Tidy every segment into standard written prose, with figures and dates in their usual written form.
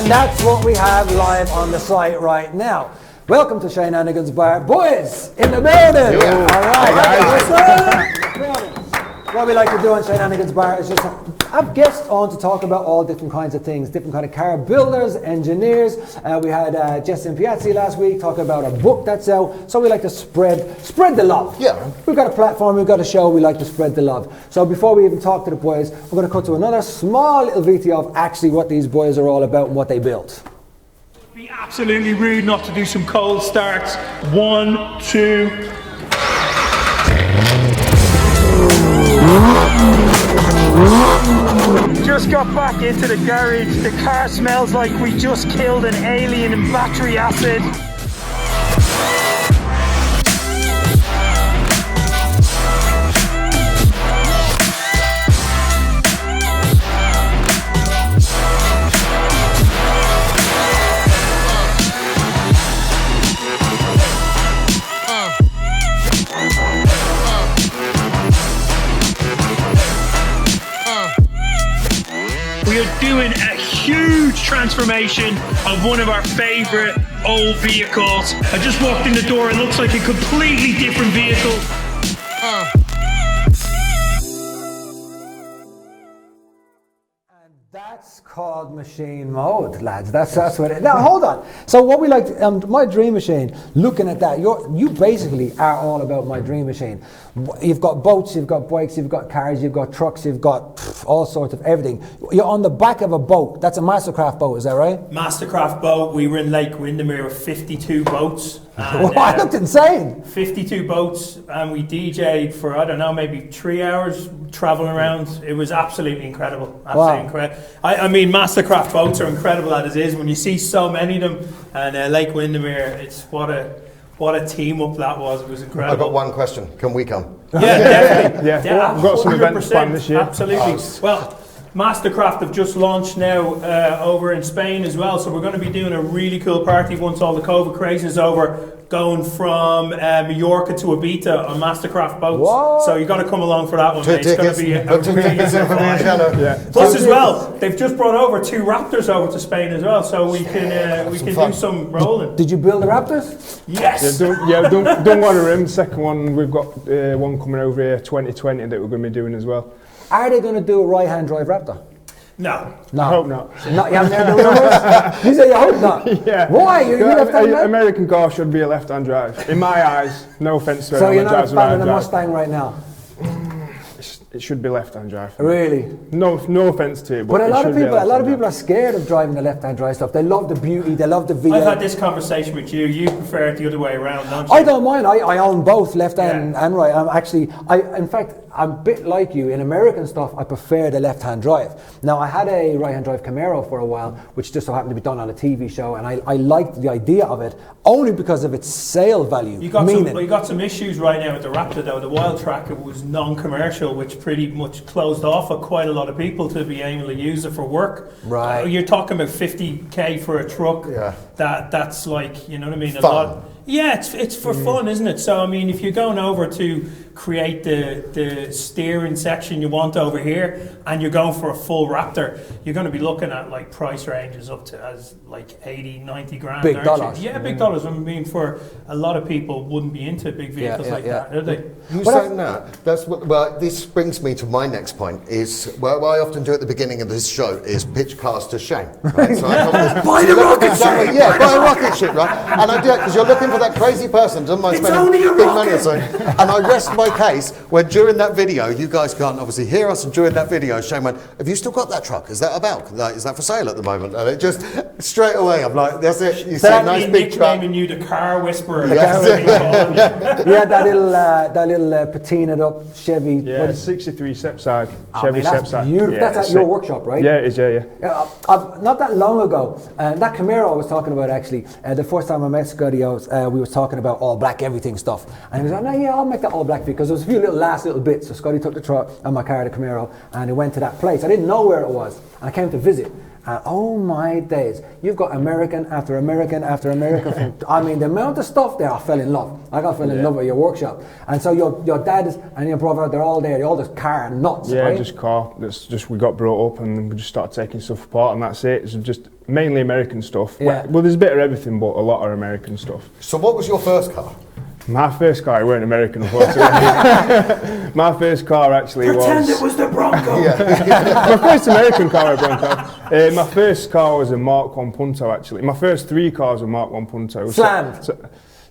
And that's what we have live on the site right now. Welcome to Shaneanigans Bar. Boys, in the building! Yeah. All right, guys. What we like to do on Shaneanigans Bar is just have guests on to talk about all different kinds of things, different kind of car builders, engineers. We had Justin Piazzi last week talking about a book that's out. So we like to spread the love. Yeah. We've got a platform, we've got a show, we like to spread the love. So before we even talk to the boys, we're going to cut to another small little VT of actually what these boys are all about and what they built. It'd be absolutely rude not to do some cold starts. 1, 2. Just got back into the garage. The car smells like we just killed an alien in battery acid. We are doing a huge transformation of one of our favorite old vehicles. I just walked in the door, it looks like a completely different vehicle. That's called machine mode, lads. That's what it. Now hold on. So what we like, my dream machine. Looking at that, you basically are all about my dream machine. You've got boats, you've got bikes, you've got cars, you've got trucks, you've got all sorts of everything. You're on the back of a boat. That's a Mastercraft boat, is that right? Mastercraft boat. We were in Lake Windermere with 52 boats. And, that looked insane. 52 boats, and we DJ'd for, I don't know, maybe 3 hours traveling around. It was absolutely incredible. Absolutely incredible. I mean, Mastercraft boats are incredible as it is. When you see so many of them, and Lake Windermere, it's what a team up that was. It was incredible. I've got one question. Can we come? Yeah, definitely. Yeah, we've got some events planned this year. Absolutely. Well, Mastercraft have just launched now over in Spain as well, so we're going to be doing a really cool party once all the COVID craze is over, going from Mallorca to Ibiza on Mastercraft boats. What? So you got to come along for that one, mate. It's going to be a really Yeah. Plus as well, they've just brought over 2 Raptors over to Spain as well, so we can do some rolling. Did you build the Raptors? Yes. Don't want to rim. Second one, we've got one coming over here, 2020, that we're going to be doing as well. Are they going to do a right-hand drive Raptor? No. I hope not. You haven't heard the rumours? You say you hope not? Yeah. Why? You're left-hand drive? American car should be a left-hand drive. In my eyes, no offence to So anyone you're that not a drives a fan right of the drive. Mustang right now? It should be left-hand drive. Really? No offence to you, But a lot of people drive. are scared of driving the left-hand drive stuff. They love the beauty, they love the V8. I've had this conversation with you. You prefer it the other way around, don't you? I don't mind. I own both left and right. In fact, I'm a bit like you. In American stuff, I prefer the left-hand drive. Now, I had a right-hand drive Camaro for a while, which just so happened to be done on a TV show, and I liked the idea of it only because of its sale value. You got some issues right now with the Raptor, though. The Wild Tracker was non-commercial, which pretty much closed off for quite a lot of people to be able to use it for work. Right. You're talking about 50k for a truck. Yeah. That's like, you know what I mean? Fun. A lot. Yeah, it's for fun, isn't it? So I mean, if you're going over to create the steering section you want over here, and you're going for a full Raptor, you're going to be looking at like price ranges up to as like 80, 90 grand. Big dollars. Yeah, big dollars. I mean, for a lot of people wouldn't be into big vehicles that, are they? You saying that? That's what. Well, this brings me to my next point. Is what I often do at the beginning of this show is pitch cars to Shane. Right? So Buy the rocket ship. Yeah, buy a rocket ship, right? And I do it because you're looking for that crazy person who doesn't mind spending big money or something. And I rest my case when during that video, you guys can't obviously hear us, and during that video, Shane went, "Have you still got that truck? Is that about? Like, is that for sale at the moment?" And it just straight away, I'm like, "That's it." You see a nice big truck. Nicknaming you the car whisperer. Yes. Yeah, that little patinaed up Chevy. Yeah, it's 63 step side. Chevy That's step side. beautiful. Yeah, That's at your workshop, right? Yeah, it is, yeah. Not that long ago, that Camaro I was talking about actually, the first time I met Scotty, we was talking about all black everything stuff. And he was like, "No, yeah, I'll make that all black because there was a few last little bits." So Scotty took the truck and my car, the Camaro, and we went to that place. I didn't know where it was. And I came to visit. and oh my days, you've got American after American after American. I mean, the amount of stuff there, I fell in love. I got fell in love with your workshop. And so your dad and your brother, they're all there. They're all just car nuts, yeah, right? just car. That's just, we got brought up and we just started taking stuff apart, and that's it. It's just mainly American stuff. Yeah. Well, there's a bit of everything, but a lot of American stuff. So what was your first car? My first car, it weren't American, unfortunately. My first car actually Pretend it was the Bronco. My first American car was a Bronco. My first car was a Mark 1 Punto, actually. My first 3 cars were Mark 1 Punto. Slammed.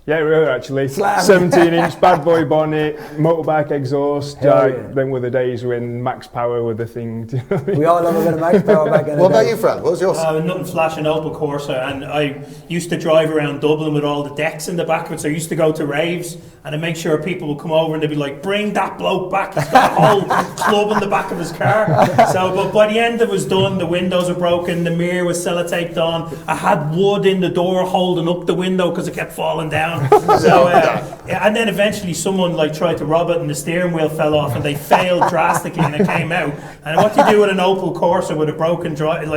Yeah, we were actually. Slammed. 17-inch, bad boy bonnet, motorbike exhaust. Hell yeah. Then were the days when max power were the thing. Do you know what I mean? We all love a bit of max power back in the day. What about you, Fran? What was yours? Nothing flashing Opel Corsa, and I used to drive around Dublin with all the decks in the back of it, so I used to go to raves and I'd make sure people would come over and they'd be like, bring that bloke back, he's got a whole club in the back of his car. So, but by the end it was done, the windows were broken, the mirror was sellotaped on, I had wood in the door holding up the window because it kept falling down. So, and then eventually someone like tried to rob it and the steering wheel fell off and they failed drastically and it came out. And what do you do with an Opel Corsa with a broken steering?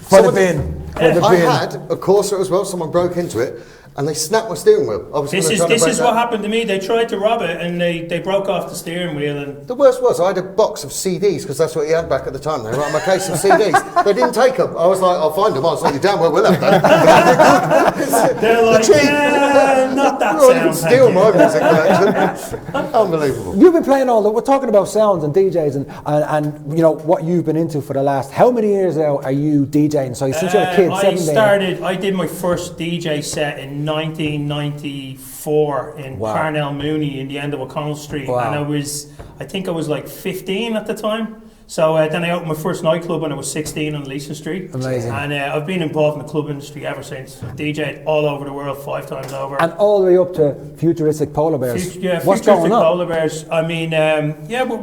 For the bin. I had a Corsa as well. Someone broke into it and they snapped my steering wheel. This is what happened to me. They tried to rob it and they broke off the steering wheel. And the worst was I had a box of CDs because that's what he had back at the time. They were on my case of CDs. They didn't take them. I was like, I'll find them. I was like, you damn well will have them. They're like, yeah, not that You didn't sound. steal my music collection. Unbelievable. You've been playing we're talking about sounds and DJs and you know what you've been into for the last, how many years now are you DJing? So since you're a kid, 17. I did my first DJ set in 1994 in Parnell Mooney in the end of O'Connell Street, and I think I was like 15 at the time. So then I opened my first nightclub when I was 16 on Leeson Street. Amazing. And I've been involved in the club industry ever since. DJed all over the world 5 times over. And all the way up to Futuristic Polar Bears. What's Futuristic going on? Polar Bears. I mean,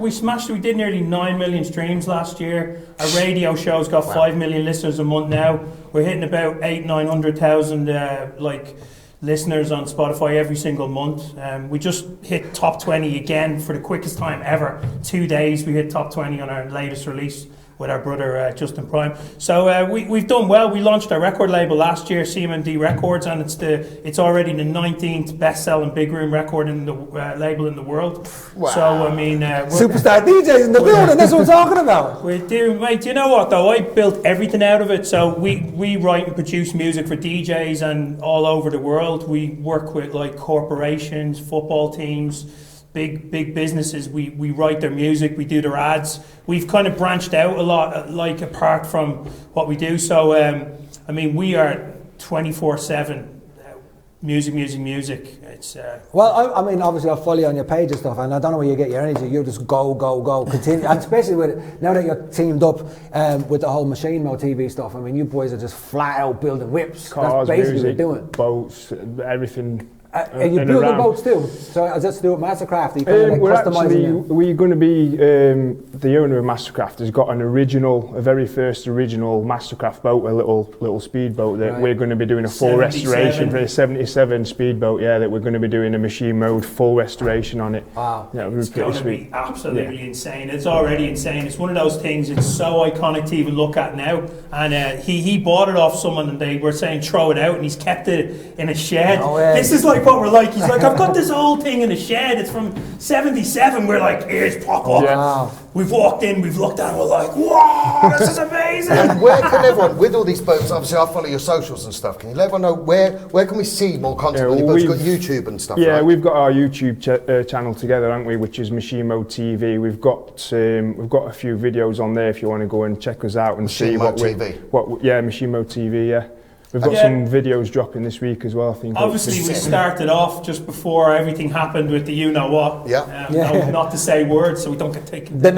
we smashed. We did nearly 9 million streams last year. Our radio show's got 5 million listeners a month now. We're hitting about 900,000 listeners on Spotify every single month. We just hit top 20 again for the quickest time ever. 2 days we hit top 20 on our latest release with our brother Justin Prime. So we've done well. We launched our record label last year, CMMD Records, and it's already the 19th best-selling big room record in the label in the world. Wow. So I mean, Superstar DJs in the building. That's what I'm talking about. we do, mate. Do you know what though? I built everything out of it. So we write and produce music for DJs and all over the world. We work with like corporations, football teams, big businesses. We write their music, we do their ads. We've kind of branched out a lot, like apart from what we do. So I mean, we are 24/7 music. It's Well, I mean, obviously I follow you on your page and stuff, and I don't know where you get your energy. You just go, continue, and especially with now that you're teamed up with the whole Machine Mode TV stuff. I mean, you boys are just flat out building whips. Cars, that's basically music, what you're doing. boats, everything. Are you building boats too? So is that to do with Mastercraft? Are you kind of we're going to be the owner of Mastercraft has got a very first original Mastercraft boat, a little speedboat that we're going to be doing a full 77. restoration for a 77 speedboat. Yeah, that we're going to be doing a Machine Mode full restoration on it. Wow, yeah, it's going to be absolutely insane. It's already insane. It's one of those things. It's so iconic to even look at now. And he bought it off someone, and they were saying throw it out, and he's kept it in a shed. This is like what we're like. He's like, I've got this old thing in a shed. It's from '77. We're like, ears pop up. Yeah. Wow. We've walked in, we've looked at it, we're like, wow, this is amazing. And where can everyone, with all these boats, obviously I follow your socials and stuff, can you let everyone know where can we see more content? Yeah, You've both got YouTube and stuff, yeah, right? we've got our YouTube channel together, haven't we, which is Machine Mode TV. We've got a few videos on there if you want to go and check us out and see Machine Mode TV. Machine Mode TV, yeah. We've got some videos dropping this week as well, I think. Obviously, we started off just before everything happened with the you-know-what. Not to say words so we don't get taken. No.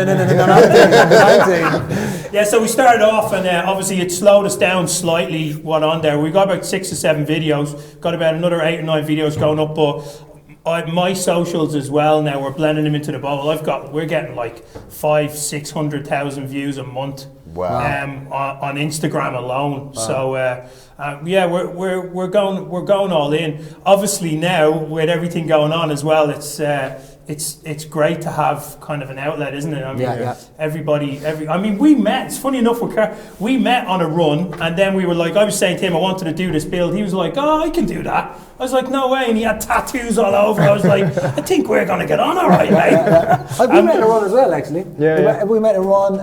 Yeah, so we started off and obviously it slowed us down slightly what on there. We got about 6 or 7 videos, got about another 8 or 9 videos going up, but my socials as well now, we're blending them into the bubble. We're getting like 500,000-600,000 views a month. Wow. On Instagram alone. Wow. So we're going all in. Obviously now with everything going on as well, it's it's great to have kind of an outlet, isn't it? I mean, yeah. it's funny enough, we met on a run, and then we were like, I was saying to him I wanted to do this build. He was like, oh, I can do that. I was like, no way, and he had tattoos all over. I was like, I think we're going to get on all right, mate. We met a run as well, actually. We met a run.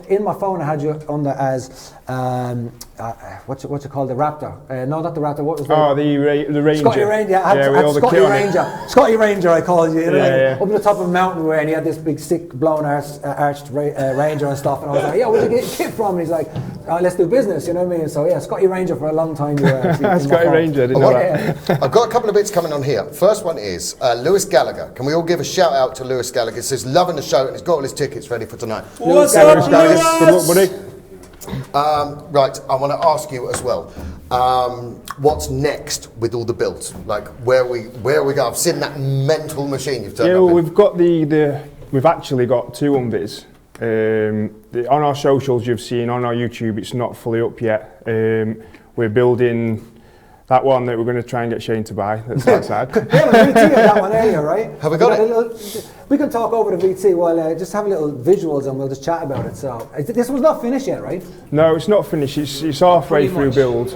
In my phone, I had you on there as what's it called? The Raptor? No, not the Raptor. What was the Ranger? Scotty Ranger. I had Scotty Ranger. Scotty Ranger, I called you. Up on the top of a mountain where, and he had this big, sick, blown arched Ranger and stuff. And I was like, yeah, where'd you get your kit from? And he's like, let's do business. You know what I mean? So yeah, Scotty Ranger for a long time. Scotty Ranger. I didn't know that. I've got a couple of bits coming on here. First one is Lewis Gallagher. Can we all give a shout out to Lewis Gallagher? He says loving the show and he's got all his tickets ready for tonight. What's up, Lewis? Good luck, buddy. Right, I want to ask you as well. What's next with all the builds? Like where we go? I've seen that mental machine you've turned up in. We've got we've actually got 2 unvis. On our socials you've seen, on our YouTube it's not fully up yet. We're building that one that we're going to try and get Shane to buy. That's outside. Yeah, we VT that one earlier, right? Have we got it? We can talk over the VT while just have a little visuals and we'll just chat about it. So this one's not finished yet, right? No, it's not finished. It's halfway through build.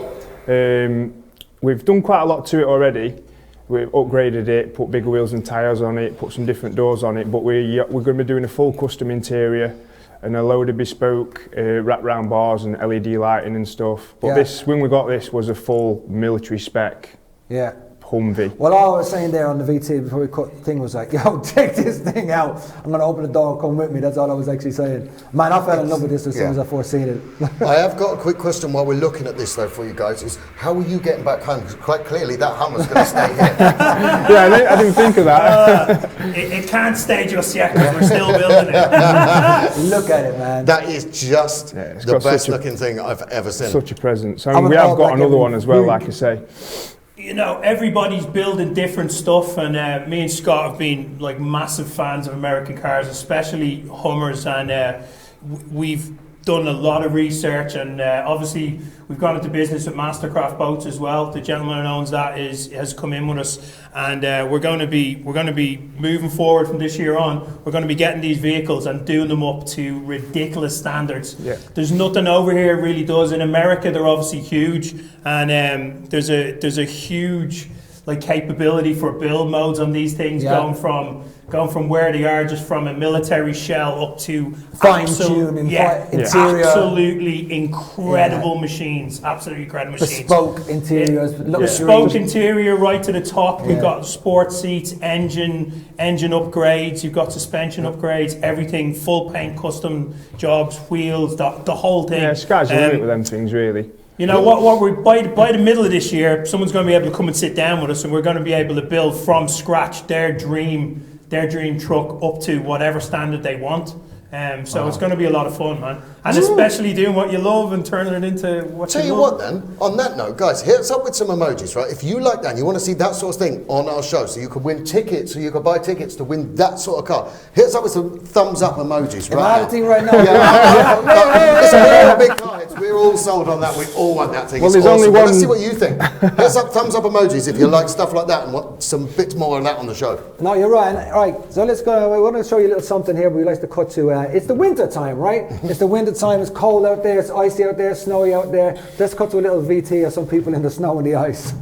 We've done quite a lot to it already. We've upgraded it, put bigger wheels and tyres on it, put some different doors on it. But we're going to be doing a full custom interior and a load of bespoke wrap-round bars and LED lighting and stuff. But when we got this, was a full military spec Humvee. Well, all I was saying there on the VT before we cut the thing was like, yo, take this thing out. I'm going to open the door, come with me. That's all I was actually saying. Man, I fell in love with this as soon as I foreseen it. I have got a quick question while we're looking at this though for you guys, is how are you getting back home? Because quite clearly that Hummer's going to stay here. I didn't think of that. It can't stay just yet because we're still building it. Look at it, man. That is just the best looking thing I've ever seen. Such a present. And we have got another one as well, like I say. You know, everybody's building different stuff, and me and Scott have been like massive fans of American cars, especially Hummers, and we've done a lot of research, and obviously we've gone into business with Mastercraft boats as well. The gentleman who owns that has come in with us, and we're going to be moving forward from this year on. We're going to be getting these vehicles and doing them up to ridiculous standards. Yeah. There's nothing over here really does. In America, they're obviously huge, and there's a huge like capability for build modes on these things, going from where they are, just from a military shell up to fine-tuning, interior. Absolutely incredible machines. Absolutely incredible machines. Bespoke interiors. Bespoke interior right to the top. We've got sports seats, engine upgrades. You've got suspension upgrades. Everything, full paint, custom jobs, wheels, the whole thing. Yeah, sky's the limit with them things, really. You know what? We're by the middle of this year, someone's going to be able to come and sit down with us, and we're going to be able to build from scratch their dream truck up to whatever standard they want. So it's going to be a lot of fun, man. And especially doing what you love and turning it into what you love. Tell you what then, on that note, guys, hit us up with some emojis, right? If you like that and you want to see that sort of thing on our show, so you could win tickets, so you could buy tickets to win that sort of car, hit us up with some thumbs up emojis, right? If I right now. Listen, we're all big car heads. We're all sold on that. We all want that thing. Well, it's there's awesome. only one. Let's see what you think. Hit us up thumbs up emojis if you like stuff like that and want some bits more on that on the show. No, you're right. All right, so let's go. I want to show you a little something here. We like to cut to. It's the winter time, right? It's the winter time. It's cold out there. It's icy out there. Snowy out there. Let's cut to a little VT of some people in the snow and the ice.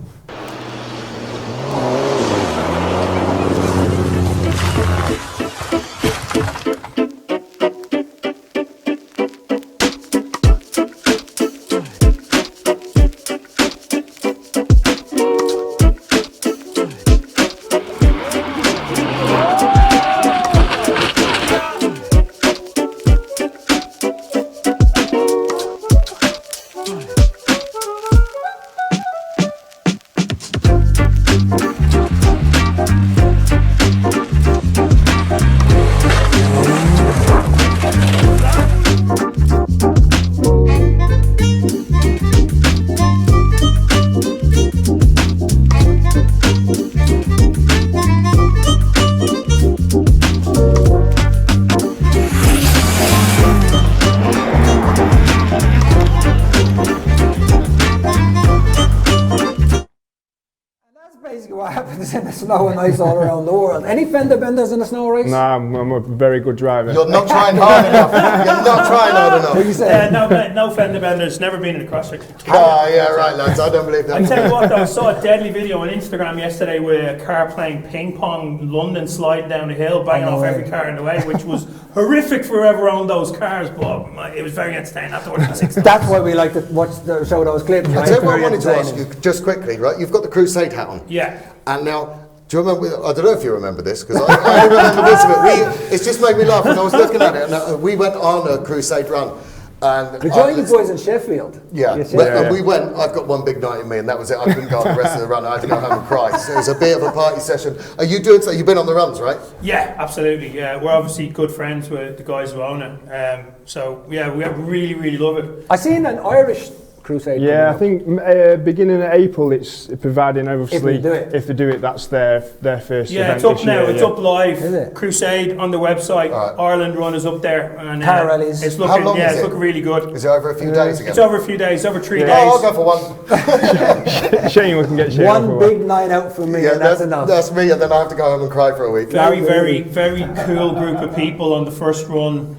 snow and ice all around the world. Any fender benders in a snow race? No, I'm a very good driver. You're not trying hard enough. You're not trying hard enough. What are you saying? No fender benders, never been in a cross track. Yeah, right, lads. I don't believe that. I tell you what, though, I saw a deadly video on Instagram yesterday with a car playing ping pong, London sliding down the hill, banging off every car in the way, which was horrific for whoever owned those cars, but it was very entertaining. Afterwards, That's why we like to show those clips. I Right? tell you what I Very wanted to ask you, entertaining. just quickly, right? You've got the Crusade hat on. Yeah. And now, do you remember, I don't know if you remember this, because I remember this of it. It's just made me laugh when I was looking at it. And we went on a Crusade run. And The Johnny boys in Sheffield. Yeah, Yes, and we went, I've got one big night in me, and that was it. I couldn't go on the rest of the run. I had to go home and cry. So it was a bit of a party session. Are you doing so? You've been on the runs, right? Yeah, absolutely. Yeah, we're obviously good friends with the guys who own it. So yeah, we really, really love it. I seen an Irish Crusade. Yeah, I coming think beginning of April, it's providing obviously If they do it, that's their first Yeah, event it's up this now. year, It's yeah. up live. Is it? Crusade on the website. Right. Ireland run is up there, and Car rallies. it's How looking. long Yeah, is it's it? looking really good. Is it over a few days again? It's over a few days, over 3 Oh, days. I'll go for one. Shane, we can get Shane One off big night out for me, and that's enough. That's me, and then I have to go home and cry for a week. Very, very, very cool group of people on the first run.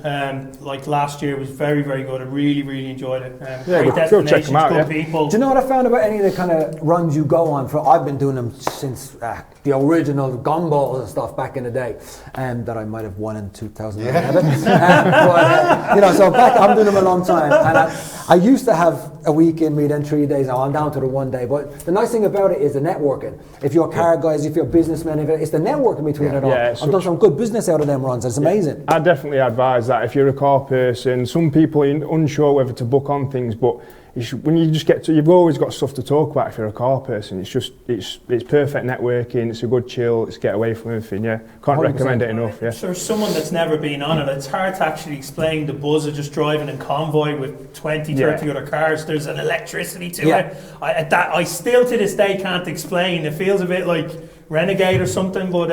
Like last year was very, very good. I really, really enjoyed it. Great go check destinations, them out, good yeah. people. Do you know what I found about any of the kind of runs you go on? I've been doing them since the original gumballs and stuff back in the day, that I might have won in 2011. So I'm doing them a long time, and I used to have a week in me, then 3 days. Now I'm down to the 1 day. But the nice thing about it is the networking. If you're car guys, if you're businessmen, it's the networking between it all. Yeah, I've done some good business out of them runs. It's amazing. I definitely advise that if you're a car person. Some people are unsure whether to book on things, but when you just get to, you've always got stuff to talk about if you're a car person. It's perfect networking. It's a good chill. It's get away from everything. Yeah, can't 100%. recommend it enough. Yeah. If there's someone that's never been on it, it's hard to actually explain the buzz of just driving in convoy with 20, 30 other cars. There's an electricity to it. I still to this day can't explain. It feels a bit like Renegade or something, but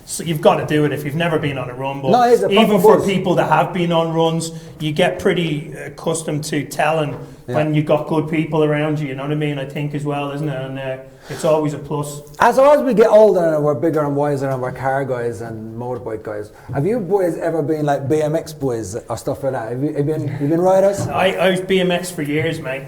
so you've got to do it if you've never been on a run. But No, it's a even proper for buzz. people that have been on runs, you get pretty accustomed to telling when you've got good people around you. You know what I mean? I think as well, isn't it? And it's always a plus. As we get older and we're bigger and wiser and we're car guys and motorbike guys, have you boys ever been like BMX boys or stuff like that? Have you been riders? I was BMX for years, mate.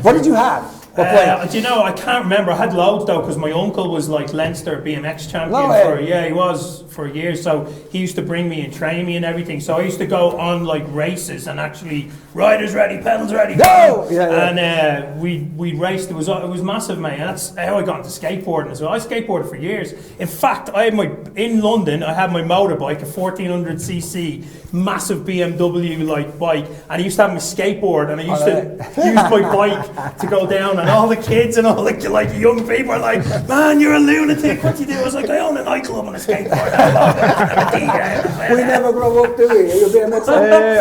What did you have? What bike? Do you know, I can't remember. I had loads though, because my uncle was like Leinster BMX champion. No way. He was for years. So he used to bring me and train me and everything. So I used to go on like races and actually riders ready, pedals ready. Go! Yeah. And we raced. It was massive, mate. And that's how I got into skateboarding as well. I skateboarded for years. In fact, in London, I had my motorbike, a 1400cc massive BMW like bike, and I used to have my skateboard, and I used to use my bike to go down, and all the kids and all the like young people are like, "Man, you're a lunatic! What do you do?" I was like, "I own a nightclub on a skateboard." We never grow up, do we? Are you a BMX?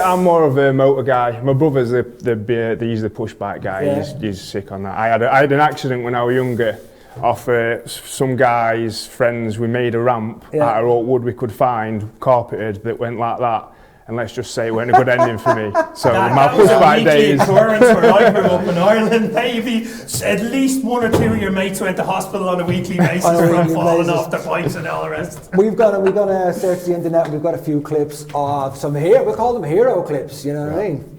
I'm more of a motor guy. My brother's he's the push bike guy. Yeah. He's sick on that. I had an accident when I was younger. Off some guys' friends, we made a ramp out of oak wood we could find, carpeted, that went like that. And let's just say it weren't a good ending for me. So my push bike days. Occurrence where I grew up in Ireland, maybe at least one or two of your mates went to hospital on a weekly basis from falling off their bikes and all the rest. We're gonna search the internet. We've got a few clips of some we call them hero clips. You know what I mean?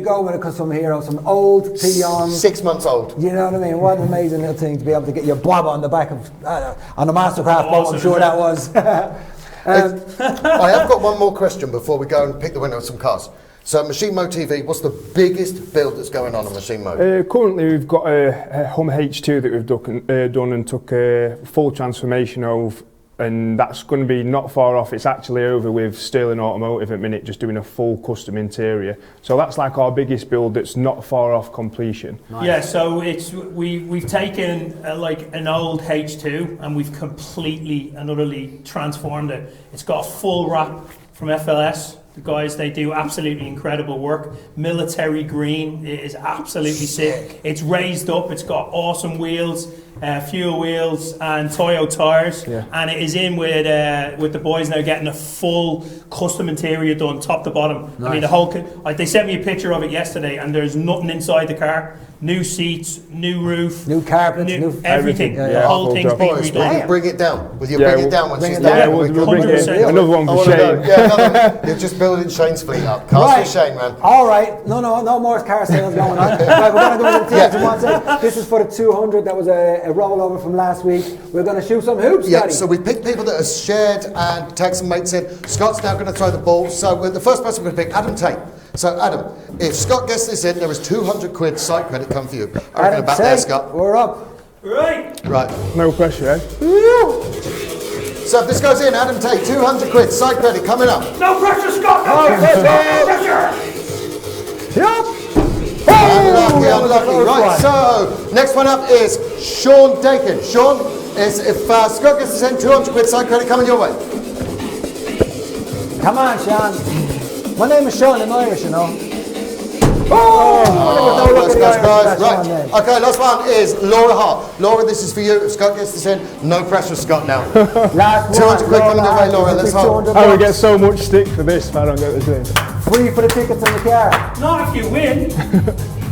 you go with a custom hero, some old peons. 6 months old. You know what I mean? What an amazing little thing to be able to get your bob on the back of, on a Mastercraft boat, I'm sure that was. I have got one more question before we go and pick the winner of some cars. So Machine Mode TV, what's the biggest build that's going on in Machine Mode? Currently we've got a Hummer H2 that we've done and took a full transformation of, and that's going to be not far off. It's actually over with Sterling Automotive at the minute, just doing a full custom interior. So that's like our biggest build that's not far off completion. Nice. Yeah, so we've taken like an old H2 and we've completely and utterly transformed it. It's got a full wrap from FLS. The guys, they do absolutely incredible work. Military green, it is absolutely sick. It's raised up, it's got awesome wheels, fuel wheels and Toyo tires, and it is in with the boys now getting a full custom interior done top to bottom. Nice. I mean, the whole, they sent me a picture of it yesterday and there's nothing inside the car. New seats, new roof, new carpets, new everything. The whole thing's been redone. Will you bring it down? Will you bring it down once she's done? Yeah, we'll bring it in. Another one for Shane. You're just building Shane's fleet up. Cars for Shane, man. All right. No more car sales going on. Right, we're going to go into the in 1 second. This is for the 200. That was a rollover from last week. We're going to shoot some hoops, Daddy. So we picked people that have shared and tagged some mates in. Scott's now going to throw the ball. So the first person we're going to pick, Adam Tate. So Adam, if Scott gets this in, there is 200 quid site credit come for you. I reckon about there, Scott. We're up. Right. No pressure, eh? So if this goes in, Adam Tate, 200 quid site credit coming up. No pressure, Scott. No pressure. Yep. Unlucky. Right. So next one up is Sean Dakin. Sean, if Scott gets this in, 200 quid site credit coming your way. Come on, Sean. My name is Sean, I'm Irish, you know. Guys. Right. Okay, last one is Laura Hart. Laura, this is for you. If Scott gets this in, no pressure, Scott, now. Last 200 quid coming your way, Laura. Let's hope. I would get so much stick for this if I don't get this in. Free for the tickets in the car. Not if you win.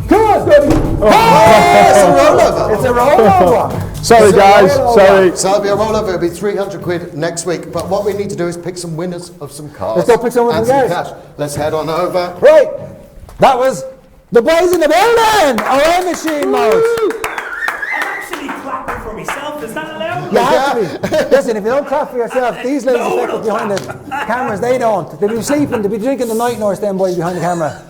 Come on, baby. It's a rollover. It's a rollover. Sorry, guys. Sorry. So it'll be a rollover. It'll be 300 quid next week. But what we need to do is pick some winners of some cars. Let's go pick some winners and some cash. Let's head on over. Right. That was the boys in the building. Our machine mode. I'm actually clapping for myself. Is that allowed? You have to be. Listen, if you don't clap for yourself, these ladies behind the cameras, they don't. They'll be sleeping, they'll be drinking the night nurse, them boys behind the camera.